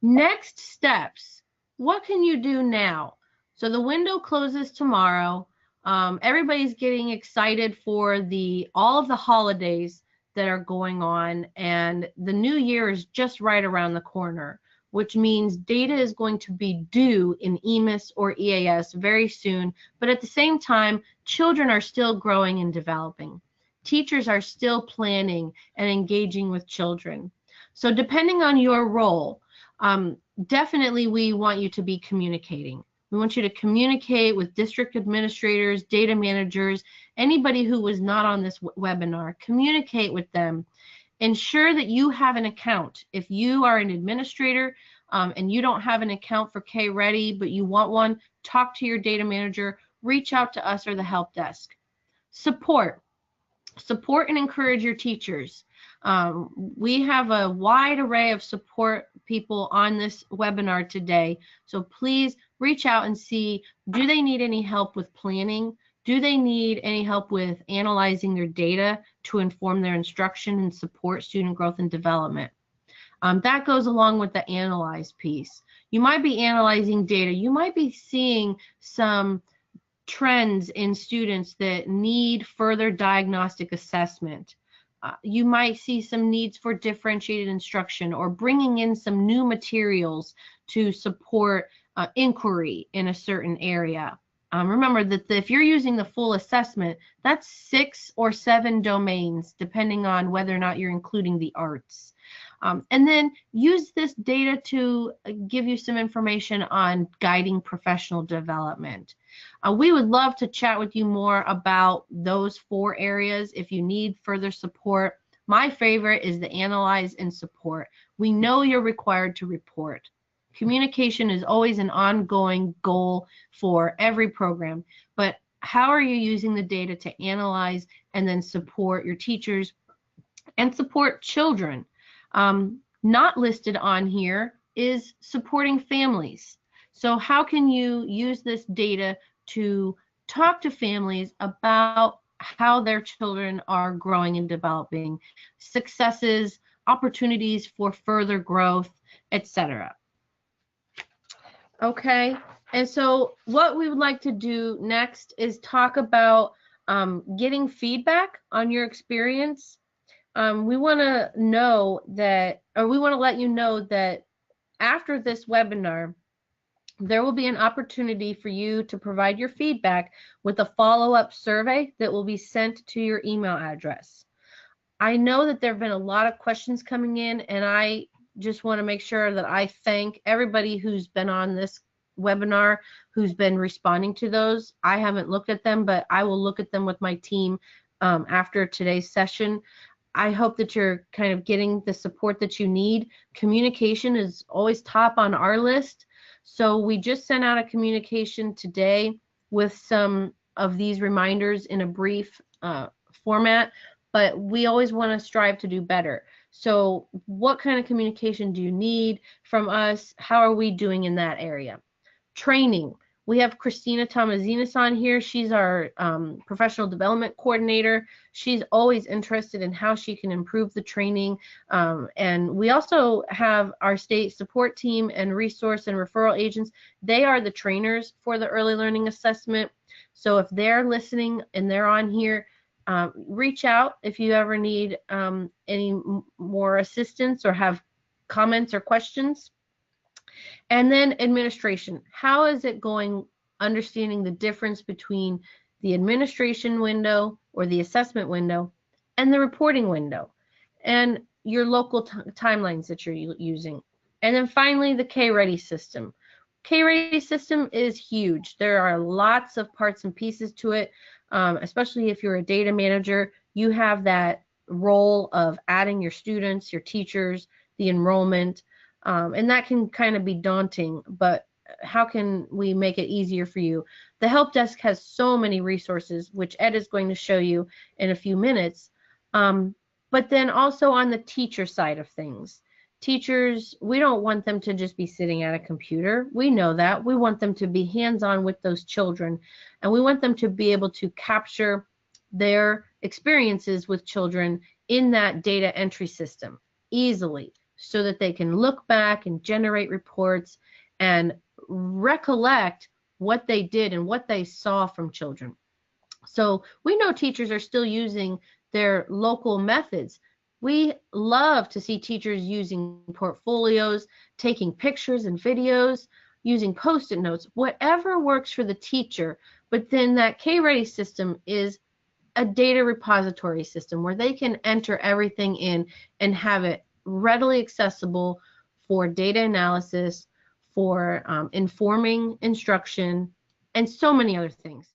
Next steps. What can you do now? So the window closes tomorrow. Everybody's getting excited for all of the holidays that are going on, and the new year is just right around the corner, which means data is going to be due in EMIS or EAS very soon. But at the same time, children are still growing and developing. Teachers are still planning and engaging with children. So depending on your role, definitely we want you to be communicating. We want you to communicate with district administrators, data managers, anybody who was not on this webinar. Communicate with them. Ensure that you have an account. If you are an administrator and you don't have an account for K-Ready, but you want one, talk to your data manager, reach out to us or the help desk. Support. Support and encourage your teachers. We have a wide array of support people on this webinar today. So please reach out and see, do they need any help with planning? Do they need any help with analyzing their data to inform their instruction and support student growth and development? That goes along with the analyze piece. You might be analyzing data. You might be seeing some trends in students that need further diagnostic assessment. You might see some needs for differentiated instruction or bringing in some new materials to support inquiry in a certain area. Remember that if you're using the full assessment, that's 6 or 7 domains, depending on whether or not you're including the arts. And then use this data to give you some information on guiding professional development. We would love to chat with you more about those 4 areas if you need further support. My favorite is the analyze and support. We know you're required to report. Communication is always an ongoing goal for every program, but how are you using the data to analyze and then support your teachers and support children? Not listed on here is supporting families. So how can you use this data to talk to families about how their children are growing and developing, successes, opportunities for further growth, etc. Okay, and so what we would like to do next is talk about getting feedback on your experience. We want to know that, or we want to let you know that after this webinar, there will be an opportunity for you to provide your feedback with a follow-up survey that will be sent to your email address. I know that there have been a lot of questions coming in, and I just want to make sure that I thank everybody who's been on this webinar, who's been responding to those. I haven't looked at them, but I will look at them with my team after today's session. I hope that you're kind of getting the support that you need. Communication is always top on our list. So we just sent out a communication today with some of these reminders in a brief format, but we always want to strive to do better. So what kind of communication do you need from us? How are we doing in that area? Training. We have Christina Tomazinas on here. She's our professional development coordinator. She's always interested in how she can improve the training. And we also have our state support team and resource and referral agents. They are the trainers for the early learning assessment. So if they're listening and they're on here, reach out if you ever need any more assistance or have comments or questions. And then administration. How is it going, understanding the difference between the administration window or the assessment window and the reporting window and your local timelines that you're using. And then finally, the K-Ready system. K-Ready system is huge. There are lots of parts and pieces to it, especially if you're a data manager. You have that role of adding your students, your teachers, the enrollment, and that can kind of be daunting, but how can we make it easier for you? The help desk has so many resources, which Ed is going to show you in a few minutes. But then also on the teacher side of things, teachers, we don't want them to just be sitting at a computer. We know that. We want them to be hands-on with those children, and we want them to be able to capture their experiences with children in that data entry system easily. so that they can look back and generate reports and recollect what they did and what they saw from children. So we know teachers are still using their local methods. We love to see teachers using portfolios, taking pictures and videos, using Post-it notes, whatever works for the teacher. But then that K-Ready system is a data repository system where they can enter everything in and have it readily accessible for data analysis, for informing instruction, and so many other things.